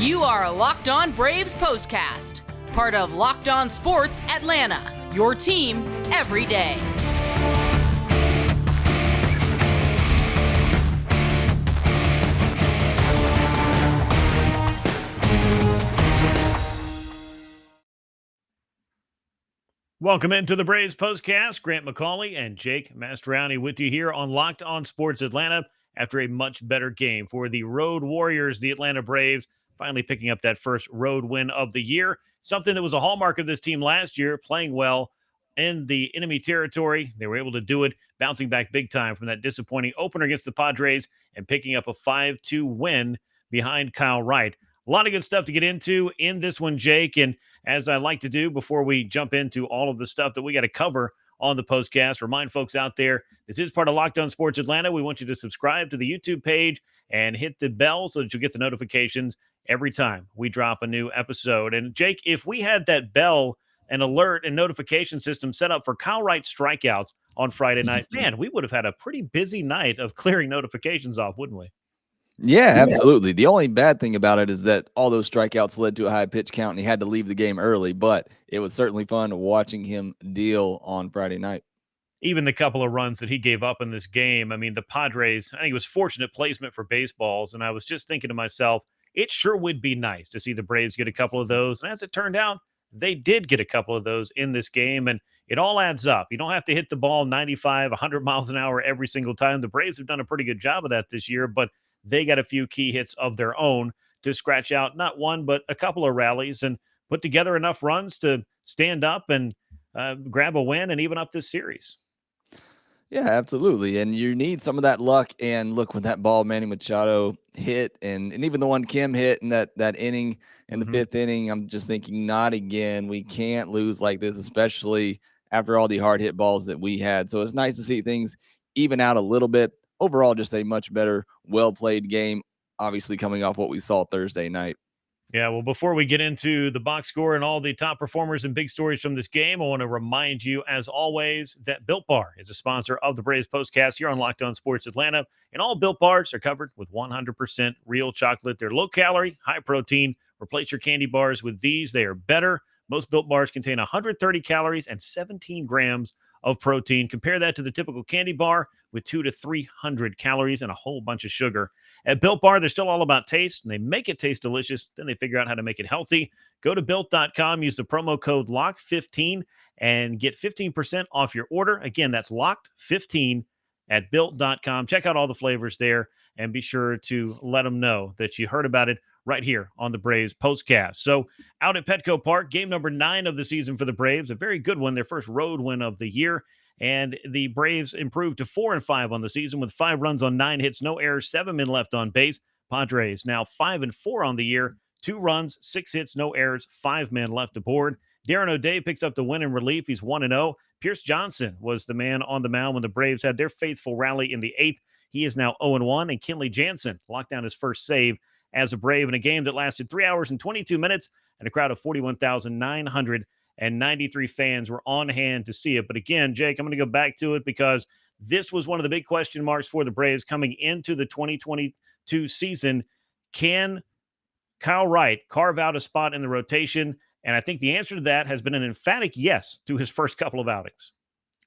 You are Locked On Braves POSTCAST, part of Locked On Sports Atlanta, your team every day. Welcome into the Braves POSTCAST. Grant McAuley and Jake Mastroianni with you here on Locked On Sports Atlanta after a much better game for the Road Warriors, the Atlanta Braves, finally picking up that first road win of the year. Something that was a hallmark of this team last year, playing well in the enemy territory. They were able to do it, bouncing back big time from that disappointing opener against the Padres and picking up a 5-2 win behind Kyle Wright. A lot of good stuff to get into in this one, Jake. And as I like to do before we jump into all of the stuff that we got to cover on the postcast, remind folks out there, this is part of Locked On Sports Atlanta. We want you to subscribe to the YouTube page and hit the bell so that you'll get the notifications every time we drop a new episode. And Jake, if we had that bell and alert and notification system set up for Kyle Wright's strikeouts on Friday night, man, we would have had a pretty busy night of clearing notifications off, wouldn't we? Yeah, absolutely. The only bad thing about it is that all those strikeouts led to a high pitch count and he had to leave the game early, but it was certainly fun watching him deal on Friday night. Even the couple of runs that he gave up in this game, I mean, the Padres, I think it was fortunate placement for baseballs, and I was just thinking to myself, it sure would be nice to see the Braves get a couple of those, and as it turned out, they did get a couple of those in this game, and it all adds up. You don't have to hit the ball 95, 100 miles an hour every single time. The Braves have done a pretty good job of that this year, but they got a few key hits of their own to scratch out not one, but a couple of rallies and put together enough runs to stand up and grab a win and even up this series. Yeah, absolutely. And you need some of that luck. And look, when that ball Manny Machado hit and even the one Kim hit in that inning in the fifth inning, I'm just thinking, not again. We can't lose like this, especially after all the hard hit balls that we had. So it's nice to see things even out a little bit. Overall, just a much better, well-played game, obviously coming off what we saw Thursday night. Yeah, well, before we get into the box score and all the top performers and big stories from this game, I want to remind you, as always, that Built Bar is a sponsor of the Braves Postcast here on Locked On Sports Atlanta. And all Built Bars are covered with 100% real chocolate. They're low-calorie, high-protein. Replace your candy bars with these. They are better. Most Built Bars contain 130 calories and 17 grams of protein. Compare that to the typical candy bar with 200 to 300 calories and a whole bunch of sugar. At Built Bar, they're still all about taste, and they make it taste delicious. Then they figure out how to make it healthy. Go to Built.com, use the promo code LOCK15, and get 15% off your order. Again, that's LOCKED15 at Built.com. Check out all the flavors there, and be sure to let them know that you heard about it right here on the Braves Postcast. So out at Petco Park, game number 9 of the season for the Braves, a very good one, their first road win of the year. And the Braves improved to 4-5 on the season with 5 runs on 9 hits, no errors, 7 men left on base. Padres now 5-4 on the year, 2 runs, 6 hits, no errors, 5 men left aboard. Darren O'Day picks up the win in relief. He's 1-0. Pierce Johnson was the man on the mound when the Braves had their faithful rally in the 8th. He is now 0-1, and Kenley Jansen locked down his first save as a Brave in a game that lasted 3 hours and 22 minutes, and a crowd of 41,993 fans were on hand to see it. But again, Jake, I'm going to go back to it because this was one of the big question marks for the Braves coming into the 2022 season. Can Kyle Wright carve out a spot in the rotation? And I think the answer to that has been an emphatic yes to his first couple of outings.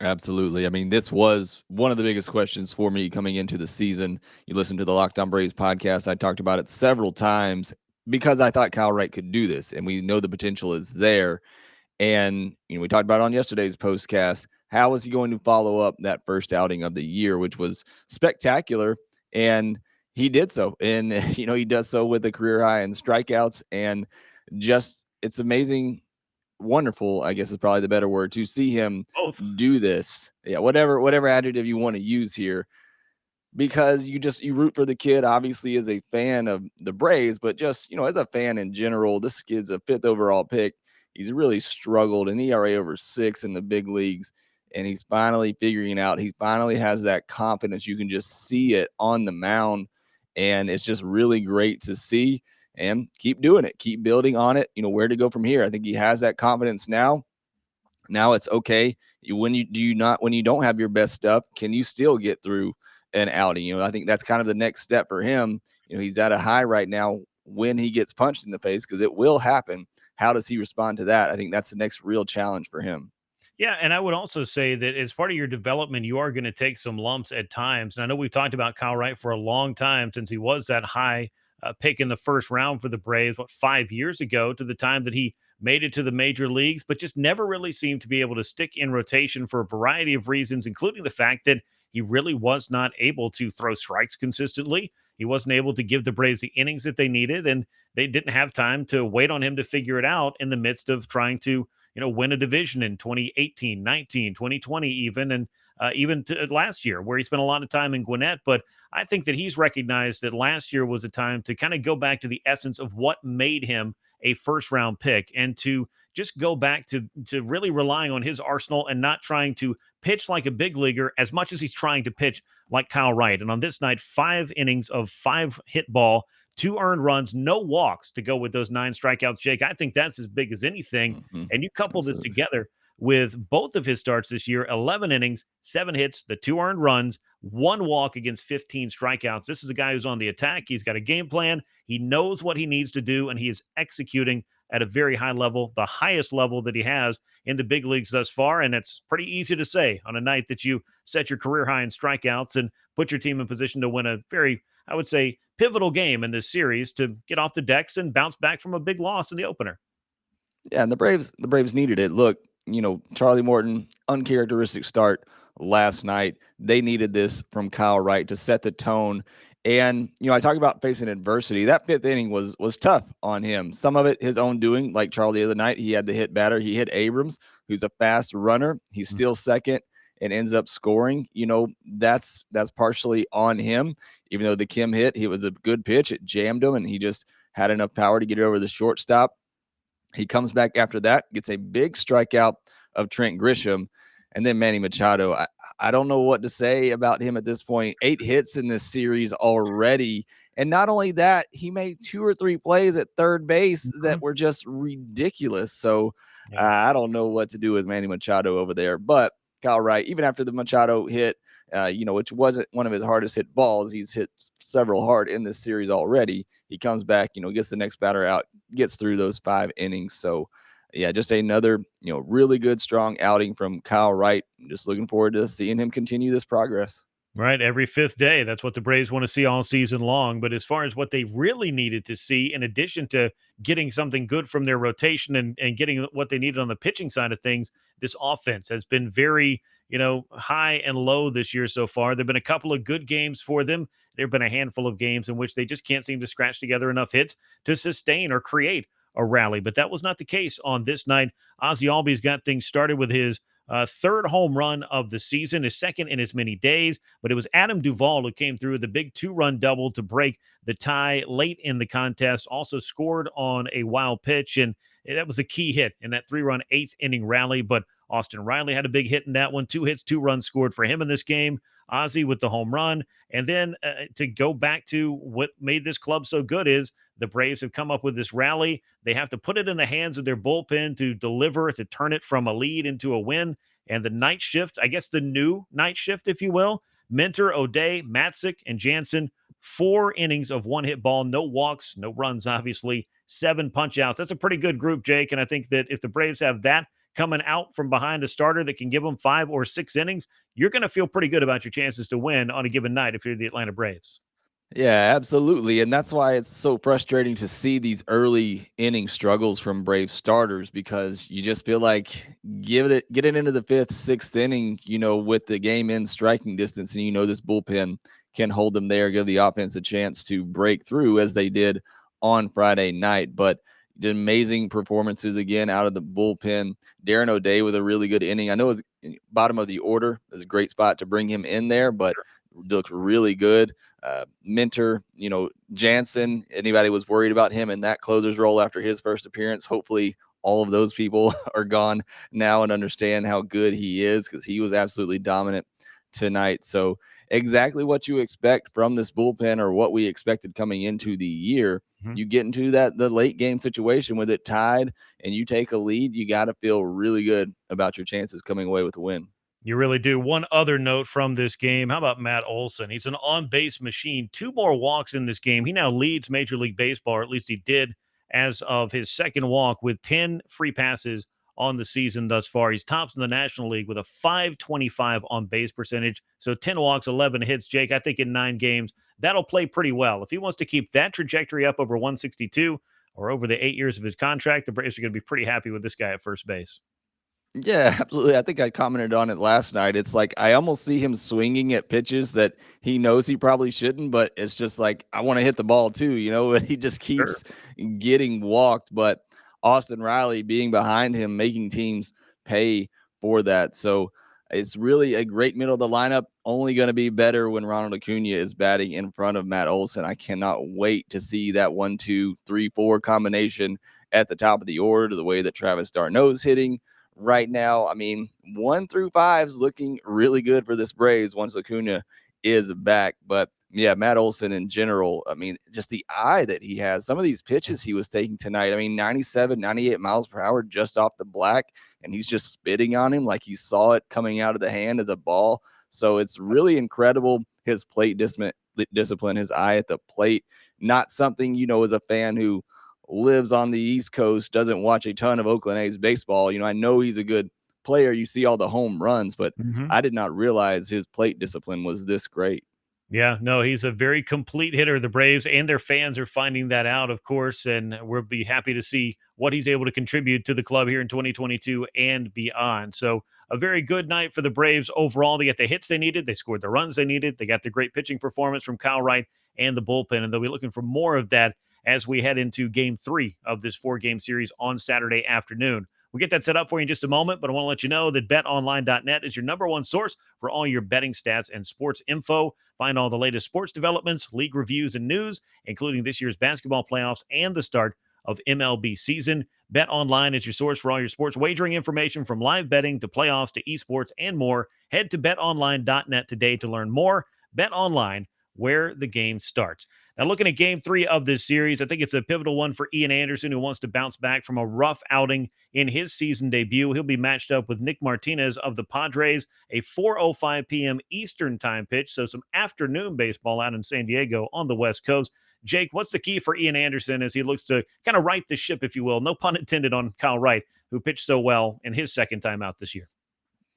Absolutely. I mean, this was one of the biggest questions for me coming into the season. You listen to the Locked On Braves podcast. I talked about it several times because I thought Kyle Wright could do this, and we know the potential is there. And we talked about it on yesterday's postcast. How is he going to follow up that first outing of the year, which was spectacular? And he did so. And, he does so with a career high in strikeouts. And just, it's amazing. Wonderful, I guess is probably the better word, to see him do this. Yeah, whatever adjective you want to use here, because you root for the kid, obviously, as a fan of the Braves, but just, as a fan in general. This kid's a 5th overall pick. He's really struggled, an ERA over 6 in the big leagues, and he's finally figuring it out. He finally has that confidence. You can just see it on the mound, and it's just really great to see. And keep doing it, keep building on it. Where to go from here. I think he has that confidence now. Now it's okay. When you don't have your best stuff, can you still get through an outing? I think that's kind of the next step for him. He's at a high right now when he gets punched in the face, because it will happen. How does he respond to that? I think that's the next real challenge for him. Yeah, and I would also say that as part of your development, you are going to take some lumps at times. And I know we've talked about Kyle Wright for a long time since he was that high pick in the first round for the Braves, 5 years ago, to the time that he made it to the major leagues, but just never really seemed to be able to stick in rotation for a variety of reasons, including the fact that he really was not able to throw strikes consistently. He wasn't able to give the Braves the innings that they needed, and they didn't have time to wait on him to figure it out in the midst of trying to win a division in 2018, 19, 2020, even, and even last year, where he spent a lot of time in Gwinnett. But I think that he's recognized that last year was a time to kind of go back to the essence of what made him a first round pick, and to just go back to really relying on his arsenal and not trying to pitch like a big leaguer as much as he's trying to pitch like Kyle Wright. And on this night, 5 innings of 5 hit ball, 2 earned runs, no walks to go with those 9 strikeouts, Jake. I think that's as big as anything. And you couple this Absolutely. together with both of his starts this year: 11 innings, 7 hits, the 2 earned runs, 1 walk against 15 strikeouts. This is a guy who's on the attack. He's got a game plan. He knows what he needs to do, and he is executing at a very high level, the highest level that he has in the big leagues thus far. And it's pretty easy to say on a night that you set your career high in strikeouts and put your team in position to win a very, I would say, pivotal game in this series to get off the decks and bounce back from a big loss in the opener. Yeah, and the Braves needed it. Look, Charlie Morton, uncharacteristic start last night. They needed this from Kyle Wright to set the tone. And I talk about facing adversity. That fifth inning was tough on him. Some of it his own doing, like Charlie the other night. He had the hit batter. He hit Abrams, who's a fast runner. He steals second and ends up scoring. That's partially on him. Even though the Kim hit, he was a good pitch. It jammed him, and he just had enough power to get it over the shortstop. He comes back after that, gets a big strikeout of Trent Grisham, and then Manny Machado. I don't know what to say about him at this point. 8 hits in this series already. And not only that, he made 2 or 3 plays at third base that were just ridiculous. So I don't know what to do with Manny Machado over there. But Kyle Wright, even after the Machado hit, which wasn't one of his hardest hit balls, he's hit several hard in this series already. He comes back, gets the next batter out, gets through those 5 innings. So, yeah, just another, really good, strong outing from Kyle Wright. I'm just looking forward to seeing him continue this progress. Right. Every fifth day. That's what the Braves want to see all season long. But as far as what they really needed to see, in addition to getting something good from their rotation and getting what they needed on the pitching side of things, this offense has been very, high and low this year so far. There have been a couple of good games for them. There have been a handful of games in which they just can't seem to scratch together enough hits to sustain or create a rally. But that was not the case on this night. Ozzie Albies got things started with his third home run of the season, his second in as many days. But it was Adam Duvall who came through with the big 2-run double to break the tie late in the contest. Also scored on a wild pitch, and that was a key hit in that 3-run 8th-inning rally. But Austin Riley had a big hit in that one. 2 hits, 2 runs scored for him in this game. Ozzie with the home run. And then to go back to what made this club so good is the Braves have come up with this rally. They have to put it in the hands of their bullpen to deliver, to turn it from a lead into a win. And the night shift, I guess the new night shift, if you will, Minter, O'Day, Matzik, and Jansen, 4 innings of 1-hit ball, no walks, no runs, obviously, 7 punch-outs. That's a pretty good group, Jake. And I think that if the Braves have that coming out from behind a starter that can give them 5 or 6 innings, you're going to feel pretty good about your chances to win on a given night if you're the Atlanta Braves. Yeah, absolutely. And that's why it's so frustrating to see these early inning struggles from Brave starters, because you just feel like get it into the 5th, 6th inning, with the game in striking distance, and this bullpen can hold them there, give the offense a chance to break through as they did on Friday night. But the amazing performances again out of the bullpen. Darren O'Day with a really good inning. I know it's bottom of the order. It's a great spot to bring him in there, but looks really good. Minter, Jansen, anybody was worried about him in that closer's role after his first appearance. Hopefully all of those people are gone now and understand how good he is, because he was absolutely dominant tonight. So exactly what you expect from this bullpen, or what we expected coming into the year. You get into the late game situation with it tied and you take a lead, you got to feel really good about your chances coming away with a win. You really do. One other note from this game. How about Matt Olson? He's an on-base machine. 2 more walks in this game. He now leads Major League Baseball, or at least he did as of his second walk, with 10 free passes on the season thus far. He's tops in the National League with a 525 on-base percentage. So 10 walks, 11 hits. Jake, I think in 9 games, that'll play pretty well. If he wants to keep that trajectory up over 162 or over the 8 years of his contract, the Braves are going to be pretty happy with this guy at first base. Yeah, absolutely. I think I commented on it last night. It's like I almost see him swinging at pitches that he knows he probably shouldn't, but it's just like I want to hit the ball too, but he just Sure. keeps getting walked. But Austin Riley being behind him, making teams pay for that. So it's really a great middle of the lineup. Only going to be better when Ronald Acuna is batting in front of Matt Olson. I cannot wait to see that 1, 2, 3, 4 combination at the top of the order, the way that Travis d'Arnaud's hitting right now. I mean, 1 through 5 is looking really good for this Braves once Acuna is back. But yeah, Matt Olson in general, I mean, just the eye that he has. Some of these pitches he was taking tonight, I mean, 97, 98 miles per hour just off the black, and he's just spitting on him like he saw it coming out of the hand as a ball. So it's really incredible, his plate discipline, his eye at the plate. Not something, as a fan who lives on the East Coast, doesn't watch a ton of Oakland A's baseball. I know he's a good player. You see all the home runs, but I did not realize his plate discipline was this great. Yeah, no, he's a very complete hitter. The Braves and their fans are finding that out, of course, and we'll be happy to see what he's able to contribute to the club here in 2022 and beyond. So, a very good night for the Braves overall. They got the hits they needed, they scored the runs they needed, they got the great pitching performance from Kyle Wright and the bullpen, and they'll be looking for more of that as we head into game 3 of this 4-game series on Saturday afternoon. We'll get that set up for you in just a moment, but I want to let you know that betonline.net is your number one source for all your betting stats and sports info. Find all the latest sports developments, league reviews, and news, including this year's basketball playoffs and the start of MLB season. Bet Online is your source for all your sports wagering information, from live betting to playoffs to esports and more. Head to betonline.net today to learn more. Bet Online, where the game starts. Now, looking at game 3 of this series, I think it's a pivotal one for Ian Anderson, who wants to bounce back from a rough outing in his season debut. He'll be matched up with Nick Martinez of the Padres, a 4:05 p.m. Eastern time pitch, so some afternoon baseball out in San Diego on the West Coast. Jake, what's the key for Ian Anderson as he looks to kind of right the ship, if you will? No pun intended on Kyle Wright, who pitched so well in his second time out this year.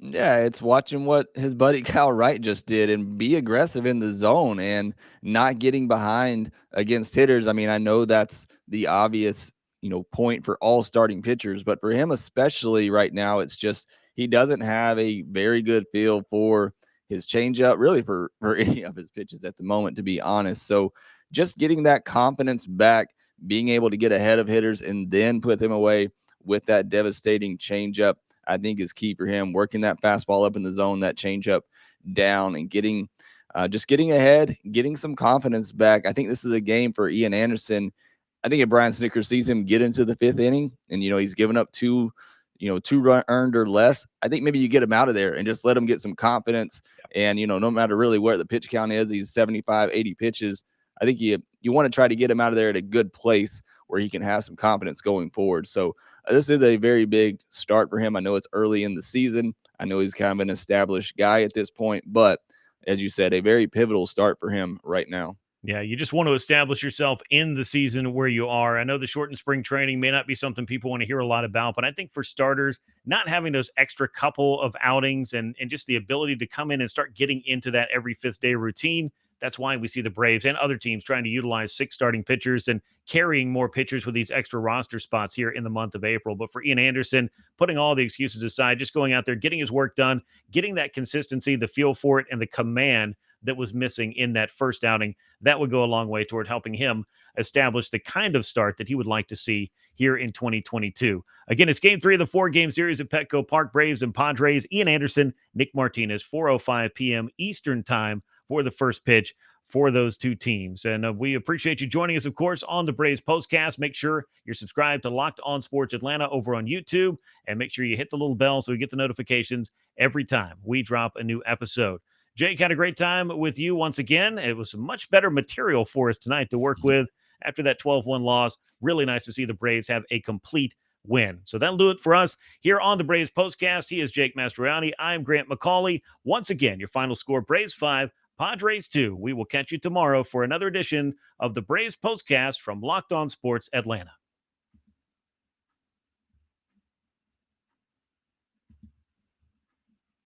Yeah, it's watching what his buddy Kyle Wright just did and be aggressive in the zone and not getting behind against hitters. I mean, I know that's the obvious, point for all starting pitchers, but for him especially right now, it's just he doesn't have a very good feel for his changeup, really for any of his pitches at the moment, to be honest. So just getting that confidence back, being able to get ahead of hitters and then put them away with that devastating changeup, I think is key for him. Working that fastball up in the zone, that changeup down, and getting ahead, getting some confidence back. I think this is a game for Ian Anderson. I think if Brian Snitker sees him get into the 5th inning and, he's given up 2 run earned or less, I think maybe you get him out of there and just let him get some confidence. And, no matter really where the pitch count is, he's 75, 80 pitches. I think you want to try to get him out of there at a good place where he can have some confidence going forward. So this is a very big start for him. I know it's early in the season. I know he's kind of an established guy at this point, but as you said, a very pivotal start for him right now. Yeah, you just want to establish yourself in the season where you are. I know the shortened spring training may not be something people want to hear a lot about, but I think for starters, not having those extra couple of outings and just the ability to come in and start getting into that every 5th day routine. That's why we see the Braves and other teams trying to utilize 6 starting pitchers and carrying more pitchers with these extra roster spots here in the month of April. But for Ian Anderson, putting all the excuses aside, just going out there, getting his work done, getting that consistency, the feel for it, and the command that was missing in that first outing, that would go a long way toward helping him establish the kind of start that he would like to see here in 2022. Again, it's game 3 of the 4-game series at Petco Park. Braves and Padres. Ian Anderson, Nick Martinez, 4:05 p.m. Eastern time for the first pitch for those two teams. And we appreciate you joining us, of course, on the Braves Postcast. Make sure you're subscribed to Locked On Sports Atlanta over on YouTube, and make sure you hit the little bell so you get the notifications every time we drop a new episode. Jake, had a great time with you once again. It was much better material for us tonight to work with after that 12-1 loss. Really nice to see the Braves have a complete win. So that'll do it for us here on the Braves Postcast. He is Jake Mastroianni. I'm Grant McAuley. Once again, your final score, Braves 5, Padres 2. We will catch you tomorrow for another edition of the Braves Postcast from Locked On Sports Atlanta.